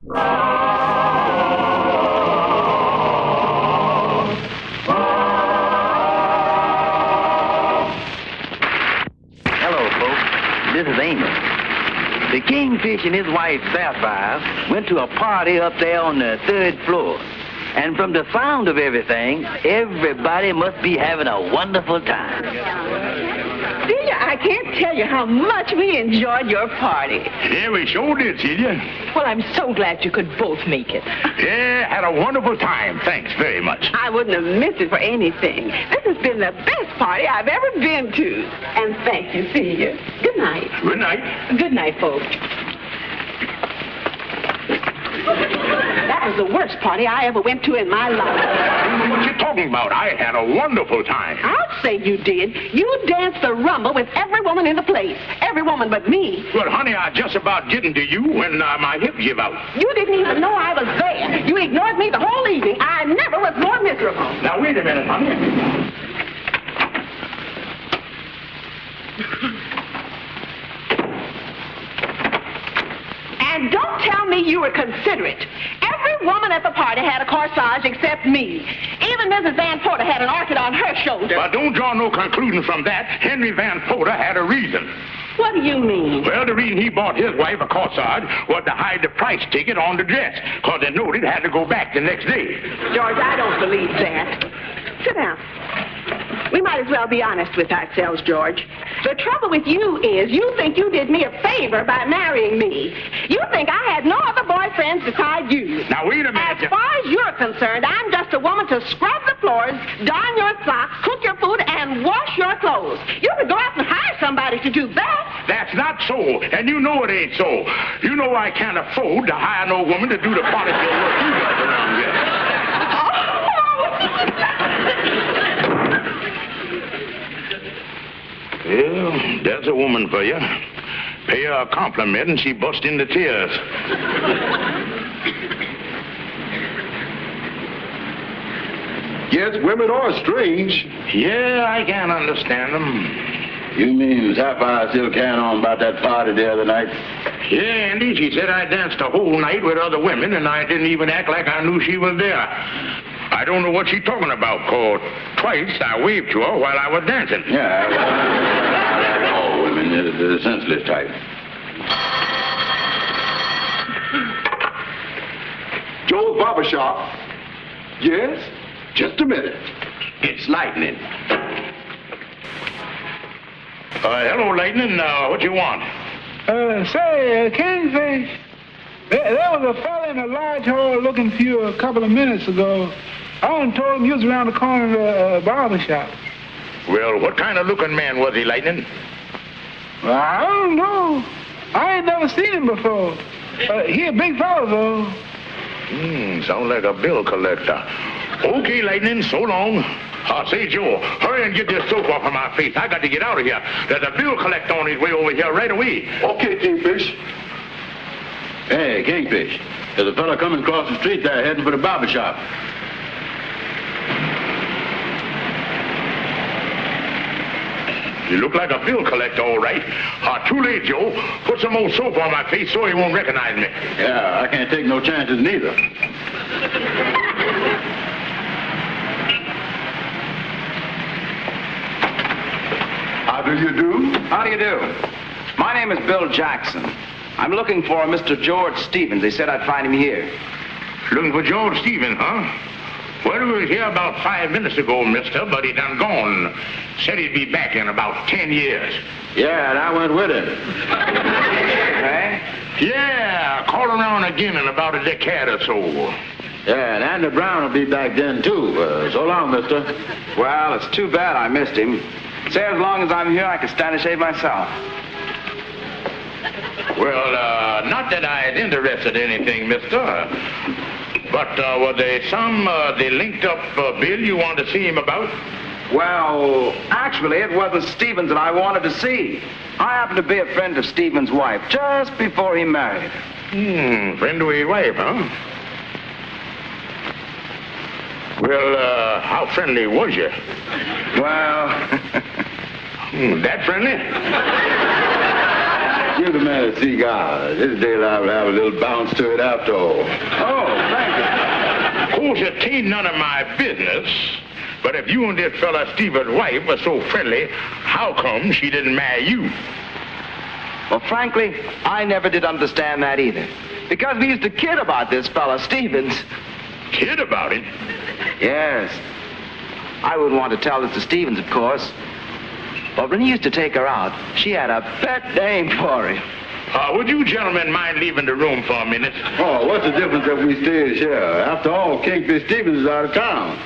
Hello, folks. This is Amos. The Kingfish and his wife, Sapphire, went to a party up there on the 3rd floor. And from the sound of everything, everybody must be having a wonderful time. Celia, I can't tell you how much we enjoyed your party. Yeah, we sure did, Celia. Well, I'm so glad you could both make it. Yeah, had a wonderful time. Thanks very much. I wouldn't have missed it for anything. This has been the best party I've ever been to. And thank you, Celia. Good night. Good night. Good night, folks. That was the worst party I ever went to in my life. What you talking about? I had a wonderful time. I'll say you did. You danced the rumba with every woman in the place. Every woman but me. Well, honey, I just about getting to you when my hip gave out. You didn't even know I was there. You ignored me the whole evening. I never was more miserable. Now, wait a minute, honey. And don't tell me you were considerate. Every woman at the party had a corsage except me. Even Mrs. Van Porter had an orchid on her shoulder. But don't draw no conclusion from that. Henry Van Porter had a reason. What do you mean? Well, the reason he bought his wife a corsage was to hide the price ticket on the dress, because they knowed it had to go back the next day. George, I don't believe that. Sit down. We might as well be honest with ourselves, George. The trouble with you is you think you did me a favor by marrying me. You think I had no other boyfriends beside you. Now, wait a minute. As far as you're concerned, I'm just a woman to scrub the floors, darn your socks, cook your food, and wash your clothes. You could go out and hire somebody to do that. That's not so, and you know it ain't so. You know I can't afford to hire no woman to do the polishing work you got around here. Well, there's a woman for you. Pay her a compliment and she burst into tears. Yes, women are strange. Yeah, I can understand them. You mean Sapphire still carrying on about that party the other night? Yeah, Andy, she said I danced the whole night with other women and I didn't even act like I knew she was there. I don't know what she's talking about, 'cause twice I waved to her while I was dancing. Yeah, well, all women, they're the senseless type. Joe's barber shop. Yes? Just a minute. It's Lightning. Hello, Lightning. What you want? Say, Kingfish, there was a fella in a large hall looking for you a couple of minutes ago. I done told him you was around the corner of the barber shop. Well, what kind of looking man was he, Lightning? Well, I don't know. I ain't never seen him before. He a big fella, though. Sounds like a bill collector. Okay, Lightning, so long. Say, Joe, hurry and get this soap off of my face. I got to get out of here. There's a bill collector on his way over here right away. Okay, Kingfish. Hey, Kingfish, there's a fella coming across the street there heading for the barber shop. You look like a bill collector, all right. Too late, Joe. Put some more soap on my face so he won't recognize me. Yeah, I can't take no chances neither. How do you do? How do you do? My name is Bill Jackson. I'm looking for a Mr. George Stevens. They said I'd find him here. Looking for George Stevens, huh? Well, he was here about 5 minutes ago, mister, but he done gone. Said he'd be back in about 10 years. Yeah, and I went with him. Okay? Yeah, call around again in about a decade or so. Yeah, and Andy Brown will be back then, too. So long, mister. Well, it's too bad I missed him. Say, as long as I'm here, I can stand a shave myself. Well, not that I'd interested in anything, mister. But was there some the linked-up bill you wanted to see him about? Well, actually, it wasn't Stevens that I wanted to see. I happen to be a friend of Stevens' wife just before he married her. Friend of his wife, huh? Well, how friendly was you? Well... That friendly? Give the man a cigar. This daylight will have a little bounce to it after all. Oh, thank you. Of course, it ain't none of my business. But if you and this fella Stephen's wife were so friendly, how come she didn't marry you? Well, frankly, I never did understand that either. Because we used to kid about this fella, Stevens. Kid about it? Yes. I wouldn't want to tell this to Stevens, of course. But when he used to take her out, she had a pet name for him. Would you gentlemen mind leaving the room for a minute? Oh, what's the difference if we stay here? After all, Kingfish Stevens is out of town.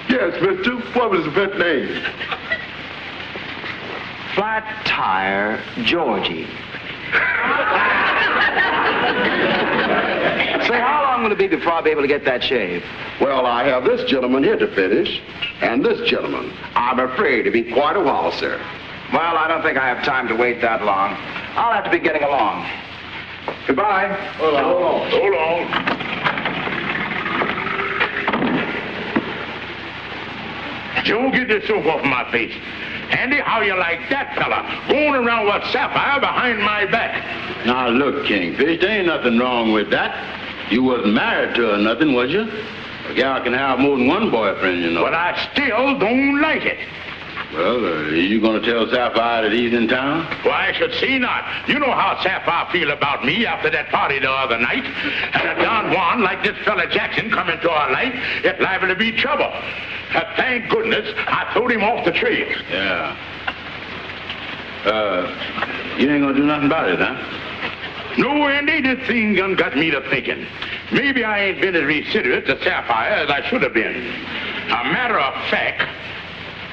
Yes, mister. What was the pet name? Flat Tire Georgie. Say, how long will it be before I'll be able to get that shave? Well, I have this gentleman here to finish, and this gentleman. I'm afraid it'll be quite a while, sir. Well, I don't think I have time to wait that long. I'll have to be getting along. Goodbye. Hold on. Hold on. Joe, get this soap off my face. Andy, how you like that fella? Going around with Sapphire behind my back. Now, look, Kingfish, there ain't nothing wrong with that. You wasn't married to her or nothing, was you? A gal can have more than one boyfriend, you know. But I still don't like it. Well, are you going to tell Sapphire that he's in town? Why, I should see not. You know how Sapphire feel about me after that party the other night. And a Don Juan like this fella Jackson come into our life, it's liable to be trouble. Thank goodness I throwed him off the trail. Yeah. You ain't going to do nothing about it, huh? No, Andy, this thing done got me to thinking. Maybe I ain't been as considerate to Sapphire as I should have been. A matter of fact,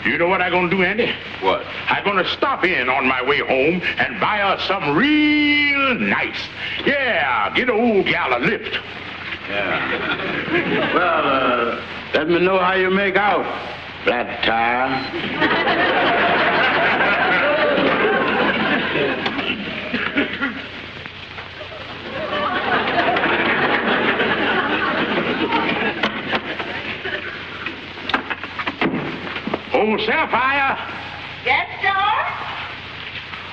you know what I'm going to do, Andy? What? I'm going to stop in on my way home and buy her something real nice. Yeah, get the old gal a lift. Yeah. Well, let me know how you make out, Flat Tire. Oh, Sapphire. Yes, George?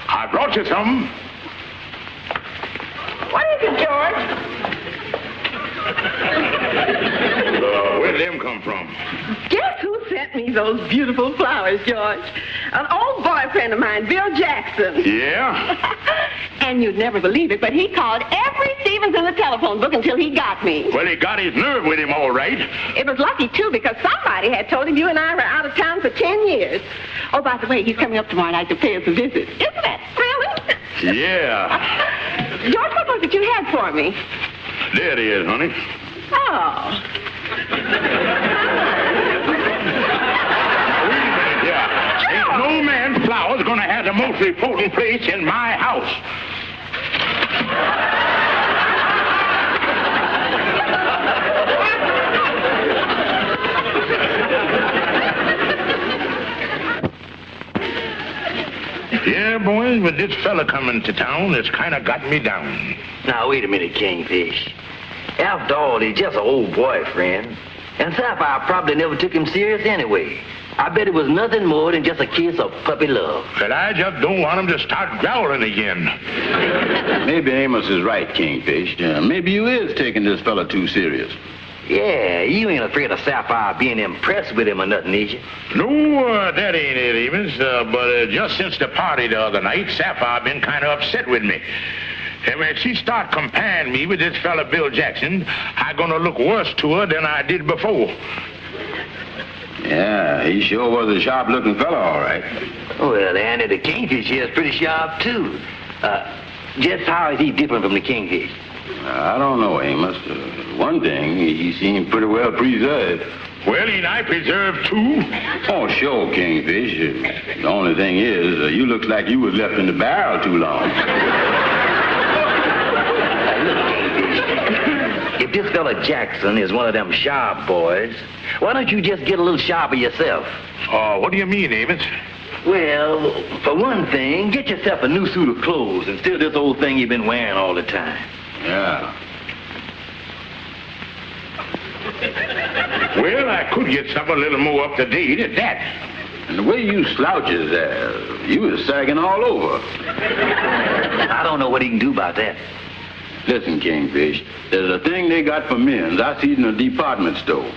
I brought you some. What is it, George? Where'd them come from? Guess who sent me those beautiful flowers, George? An old boyfriend of mine, Bill Jackson. Yeah? And you'd never believe it, but he called every Stevens in the telephone book until he got me. Well, he got his nerve with him, all right. It was lucky, too, because somebody had told him you and I were out of town for 10 years. Oh, by the way, he's coming up tomorrow night to pay us a visit. Isn't that thrilling? Yeah. George, what was it you had for me? There it is, honey. Oh. Wait a minute, yeah. Ain't no man's flowers gonna have the most important place in my house. Yeah, boys, with this fella coming to town, it's kind of got me down. Now, wait a minute, Kingfish. After all, he's just an old boyfriend. And Sapphire probably never took him serious anyway. I bet it was nothing more than just a kiss of puppy love. But I just don't want him to start growling again. Maybe Amos is right, Kingfish. Maybe you is taking this fella too serious. Yeah, you ain't afraid of Sapphire being impressed with him or nothing, is you? No, that ain't it, Amos. But just since the party the other night, Sapphire been kind of upset with me. And when she start comparing me with this fella Bill Jackson, I'm gonna look worse to her than I did before. Yeah, he sure was a sharp-looking fella, all right. Well, Andy, the Kingfish here is pretty sharp, too. Just how is he different from the Kingfish? I don't know, Amos. One thing, he seemed pretty well preserved. Well, ain't I preserved, too? Oh, sure, Kingfish. The only thing is, you looks like you was left in the barrel too long. If this fella Jackson is one of them sharp boys, why don't you just get a little sharper yourself? What do you mean, Amos? Well, for one thing, get yourself a new suit of clothes instead of this old thing you've been wearing all the time. Yeah. Well, I could get something a little more up to date at that. And the way you slouches there, you was sagging all over. I don't know what he can do about that. Listen, Kingfish, there's a thing they got for men's I see in a department store.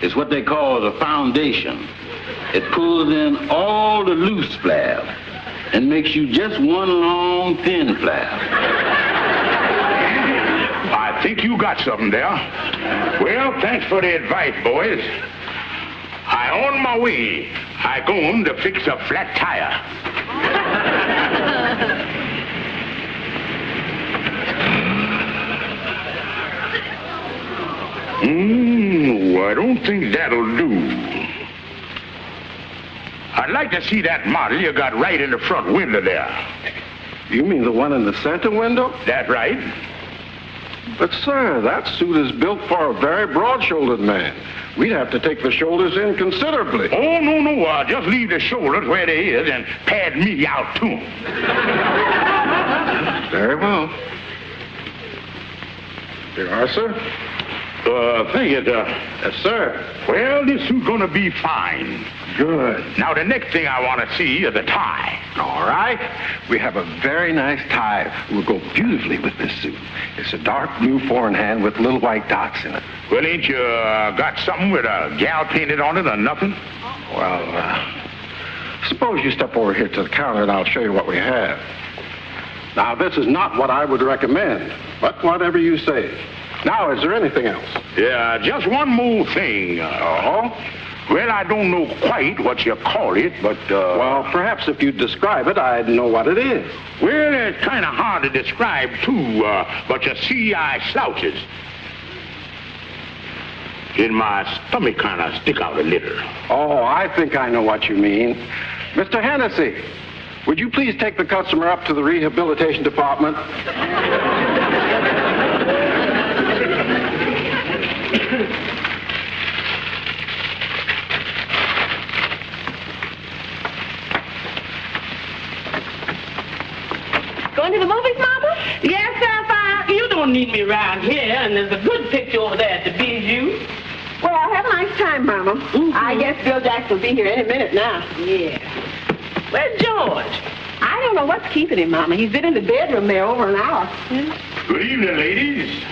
It's what they call the foundation. It pulls in all the loose flab and makes you just one long thin flab. I think you got something there. Well, thanks for the advice, boys. I on my way. I going to fix a flat tire. I don't think that'll do. I'd like to see that model you got right in the front window there. You mean the one in the center window? That right? But, sir, that suit is built for a very broad-shouldered man. We'd have to take the shoulders in considerably. Oh, no. Just leave the shoulders where they is and pad me out, too. Very well. Here are, sir. Thank you, Yes, sir. Well, this suit's gonna be fine. Good. Now, the next thing I want to see is a tie. All right. We have a very nice tie. Will go beautifully with this suit. It's a dark blue four-in-hand with little white dots in it. Well, ain't you got something with a gal painted on it or nothing? Well, suppose you step over here to the counter and I'll show you what we have. Now, this is not what I would recommend, but whatever you say. Now, is there anything else? Yeah, just one more thing. Well, I don't know quite what you call it, but, Well, perhaps if you describe it, I'd know what it is. Well, it's kind of hard to describe, too, but you see, I slouches. And my stomach kind of stick out a little. Oh, I think I know what you mean. Mr. Hennessy, would you please take the customer up to the rehabilitation department? Going to the movies, Mama? Yes, Sapphire. You don't need me around here, and there's a good picture over there at the bijou. Well, have a nice time, Mama. I guess Bill Jackson will be here any minute now. Yeah. Where's George? I don't know what's keeping him, Mama. He's been in the bedroom there over an hour. Good evening, ladies.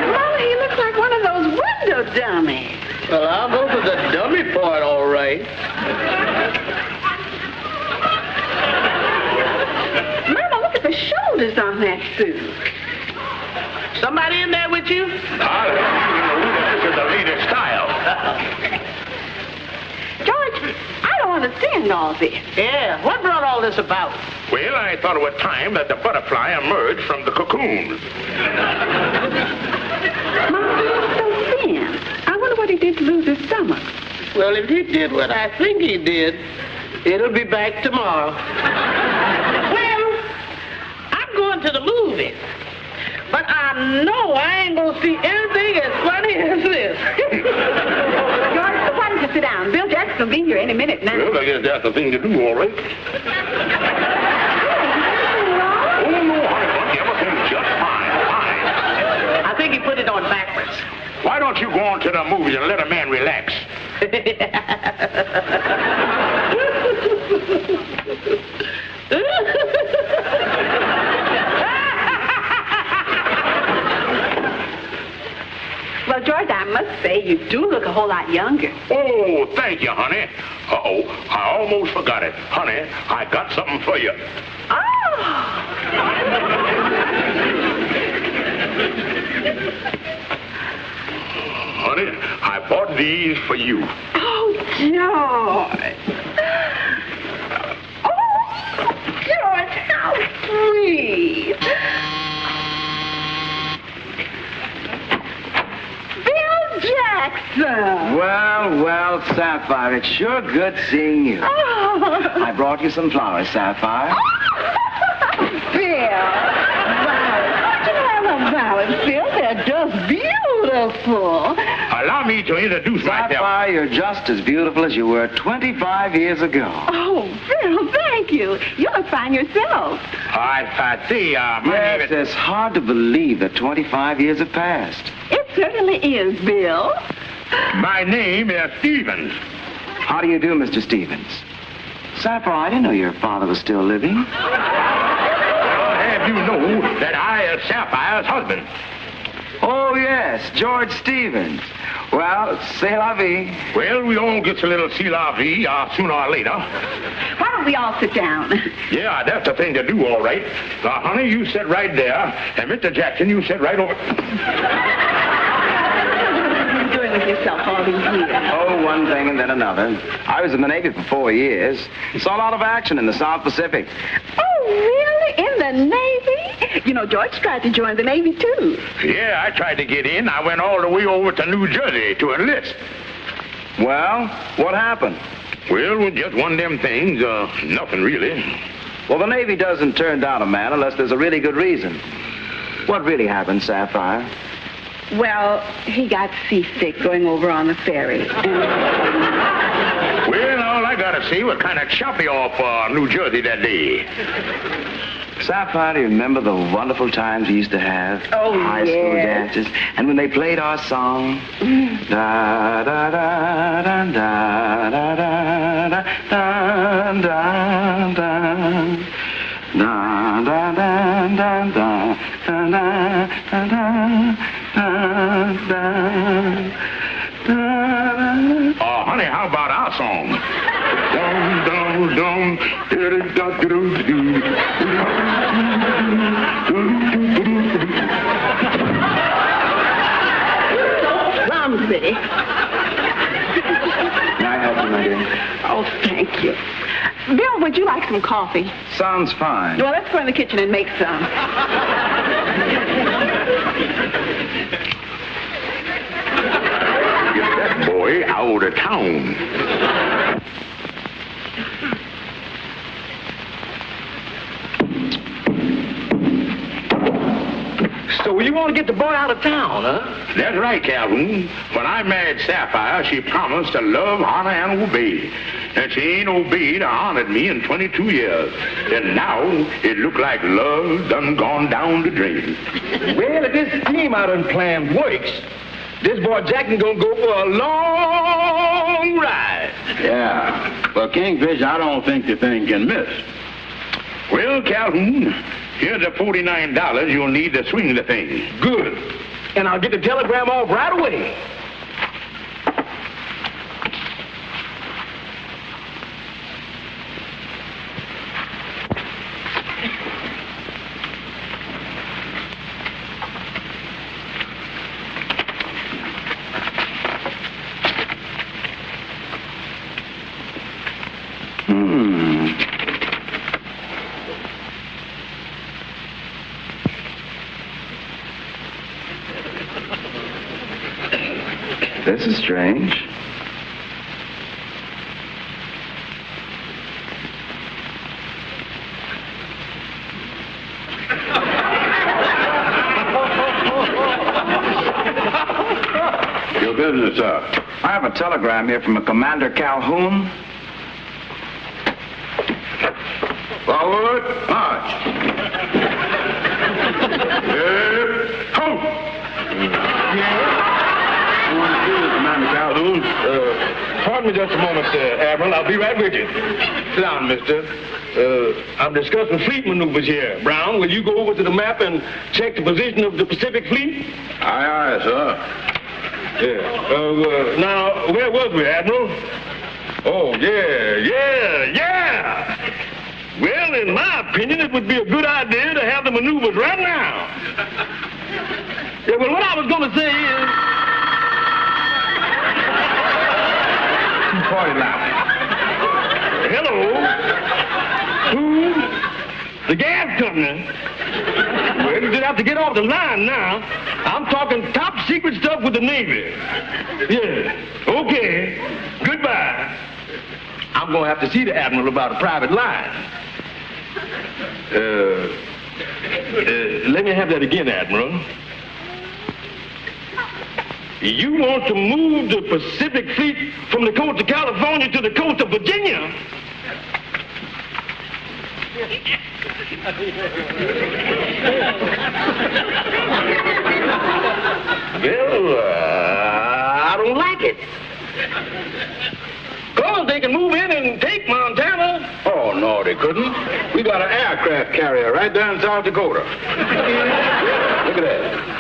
Mama, he looks like one of those window dummies. Well, I'll go to the dummy part, all right. Mama, look at the shoulders on that suit. Somebody in there with you? This is the latest style. George, I don't understand all this. Yeah. What brought all this about? Well, I thought it was time that the butterfly emerged from the cocoon. Mama, he looks so thin. I wonder what he did to lose his stomach. Well, if he did what I think he did, it'll be back tomorrow. Well, I'm going to the movies. But I know I ain't gonna see anything as funny as this. George, why don't you sit down? Bill Jackson will be here any minute now. Well, I guess that's the thing to do, all right. Oh, no, honey, everything's just fine. I think he put it on backwards. Why don't you go on to the movies and let a man relax? Well, George, I must say you do look a whole lot younger. Oh, thank you, honey. Uh-oh, I almost forgot it. Honey, I got something for you. Oh! Honey, I bought these for you. Oh, George. Oh, George, how sweet. Bill Jackson. Well, Sapphire, it's sure good seeing you. Oh. I brought you some flowers, Sapphire. Bill. Flowers. You have a flowers, Bill. They're just beautiful. I allow me to introduce myself. Sapphire, you're just as beautiful as you were 25 years ago. Oh, Bill, thank you. You look fine yourself. I see, my name Yes, is... it's hard to believe that 25 years have passed. It certainly is, Bill. My name is Stevens. How do you do, Mr. Stevens? Sapphire, I didn't know your father was still living. Well, have you know that I am Sapphire's husband? Oh, yes, George Stevens. Well, c'est la vie. Well, we all get a little see la vie sooner or later. Why don't we all sit down? Yeah, that's the thing to do, all right. Now, honey, you sit right there, and Mr. Jackson, you sit right over... What are you doing with yourself all these years? Oh, one thing and then another. I was in the Navy for 4 years. Saw a lot of action in the South Pacific. Oh, really? In the Navy? You know, George tried to join the Navy, too. Yeah, I tried to get in. I went all the way over to New Jersey to enlist. Well, what happened? Well, just one of them things. Nothing really. Well, the Navy doesn't turn down a man unless there's a really good reason. What really happened, Sapphire? Well, he got seasick going over on the ferry. Well, all I gotta say was kind of choppy off New Jersey that day. Sapphire, do you remember the wonderful times we used to have? Oh, high school dances. And when they played our song, da da da da da da da da da da da da da da Oh, honey, how about our song? Dum, dum, dum, do-do-do-do-do. Clumsy. Can I help you, my dear? Oh, thank you. Bill, would you like some coffee? Sounds fine. Well, let's go in the kitchen and make some. Get that boy out of town. So you want to get the boy out of town, huh? That's right, Calhoun. When I married Sapphire, she promised to love, honor, and obey. And she ain't obeyed or honored me in 22 years. And now it look like love done gone down the drain. Well, if this scheme I done planned works, this boy Jackson gonna go for a long ride. Yeah. Well, Kingfish, I don't think the thing can miss. Well, Calhoun, here's the $49 you'll need to swing the thing. Good. And I'll get the telegram off right away. This is strange. Your business, sir. I have a telegram here from a Commander Calhoun. Forward, march. Halt! Commander Calhoun. Pardon me just a moment, Admiral. I'll be right with you. Sit down, mister. I'm discussing fleet maneuvers here. Brown, will you go over to the map and check the position of the Pacific Fleet? Aye, aye, sir. Yeah. Now, where was we, Admiral? Oh, yeah. Well, in my opinion, it would be a good idea to have the maneuvers right now. Yeah, well, what I was going to say is... 240 now. Hello? Who? The gas company? Well, you just have to get off the line now. I'm talking top secret stuff with the Navy. Yeah. Okay. Goodbye. I'm going to have to see the Admiral about a private line. Let me have that again, Admiral. You want to move the Pacific Fleet from the coast of California to the coast of Virginia? Well, I don't like it. Because they can move in and take Montana. Oh, no, they couldn't. We got an aircraft carrier right down in South Dakota. Look at that.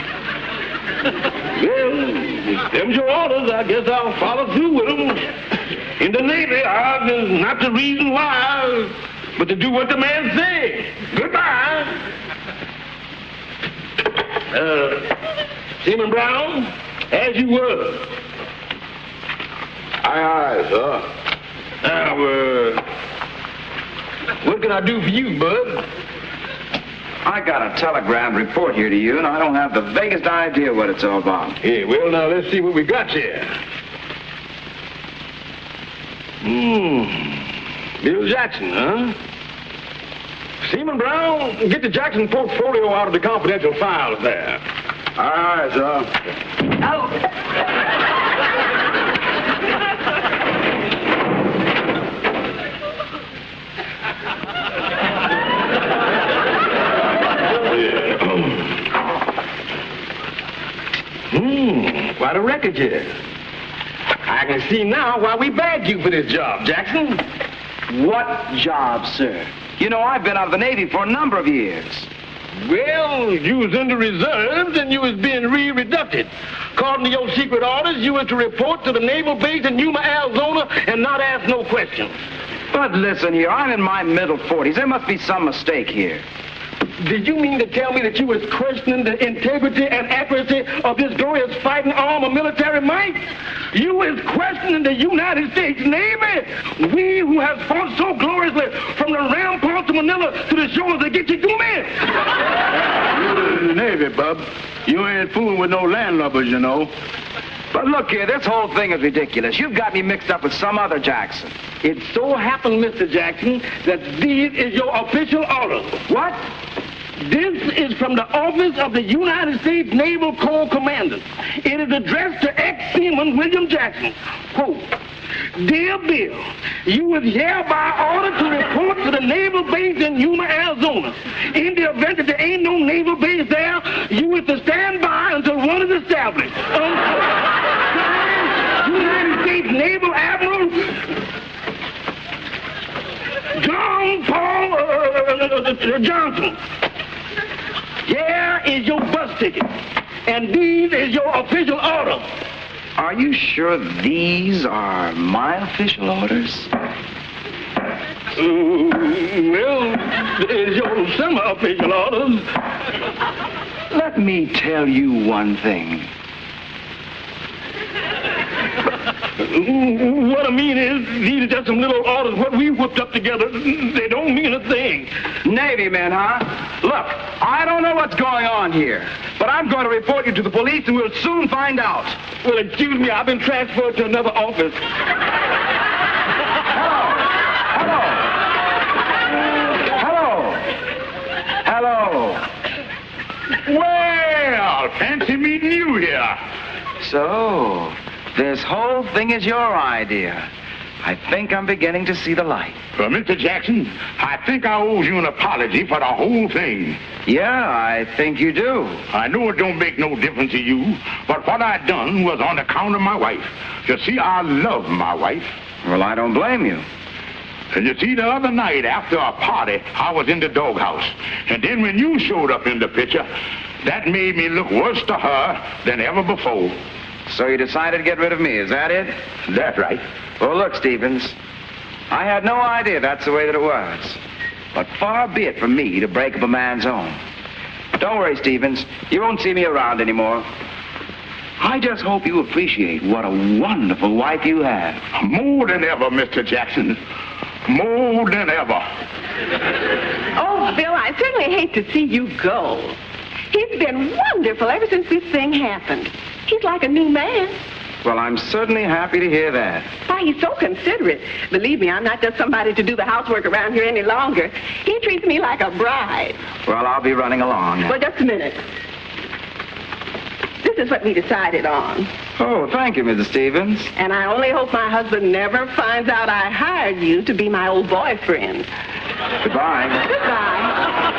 Well, if them's your orders, I guess I'll follow through with them. In the Navy, there's not the reason why, but to do what the man say. Goodbye. Seaman Brown, as you were. Aye, sir. Now, what can I do for you, Bud? I got a telegram report here to you, and I don't have the vaguest idea what it's all about. Yeah, well, now, let's see what we got here. Bill Jackson, huh? Seaman Brown, get the Jackson portfolio out of the confidential files there. Aye, sir. Quite a record here. I can see now why we bagged you for this job, Jackson. What job, sir? You know, I've been out of the Navy for a number of years. Well, you was in the reserves and you was being re-reducted. According to your secret orders, you were to report to the naval base in Yuma, Arizona, and not ask no questions. But listen here, I'm in my middle 40s. There must be some mistake here. Did you mean to tell me that you was questioning the integrity and accuracy of this glorious fighting arm of military might? You was questioning the United States Navy? We who have fought so gloriously from the ramparts of Manila to the shores of Gitche-Gumee? You're in the Navy, bub. You ain't fooling with no landlubbers, you know. But look here, this whole thing is ridiculous. You've got me mixed up with some other Jackson. It so happened, Mr. Jackson, that this is your official order. What? This is from the office of the United States Naval Corps Commander. It is addressed to ex-seaman William Jackson. Quote, Dear Bill, you is hereby ordered to report to the naval base in Yuma, Arizona. In the event that there ain't no naval base there, you is to stand by until one is established. United States Naval Admiral John Paul Johnson. Here is your bus ticket, and these is your official order. Are you sure these are my official orders? Well, it's your semi-official orders. Let me tell you one thing. What I mean is, these are just some little orders, what we whipped up together. They don't mean a thing. Navy men, huh? Look, I don't know what's going on here, but I'm going to report you to the police and we'll soon find out. Well, excuse me, I've been transferred to another office. Hello. Well, fancy meeting you here. So, this whole thing is your idea. I think I'm beginning to see the light. Mr. Jackson, I think I owe you an apology for the whole thing. Yeah, I think you do. I know it don't make no difference to you, but what I done was on account of my wife. You see, I love my wife. Well, I don't blame you. And you see, the other night after a party, I was in the doghouse. And then when you showed up in the picture, that made me look worse to her than ever before. So you decided to get rid of me, is that it? That's right. Well, look, Stevens, I had no idea that's the way that it was. But far be it from me to break up a man's home. Don't worry, Stevens, you won't see me around anymore. I just hope you appreciate what a wonderful wife you have. More than ever, Mr. Jackson. More than ever. Oh, Bill, I certainly hate to see you go. He's been wonderful ever since this thing happened. He's like a new man. Well, I'm certainly happy to hear that. Why, he's so considerate. Believe me, I'm not just somebody to do the housework around here any longer. He treats me like a bride. Well, I'll be running along. Well, just a minute. This This is what we decided on. Oh, thank you, Mrs. Stevens. And I only hope my husband never finds out I hired you to be my old boyfriend. Goodbye. Goodbye.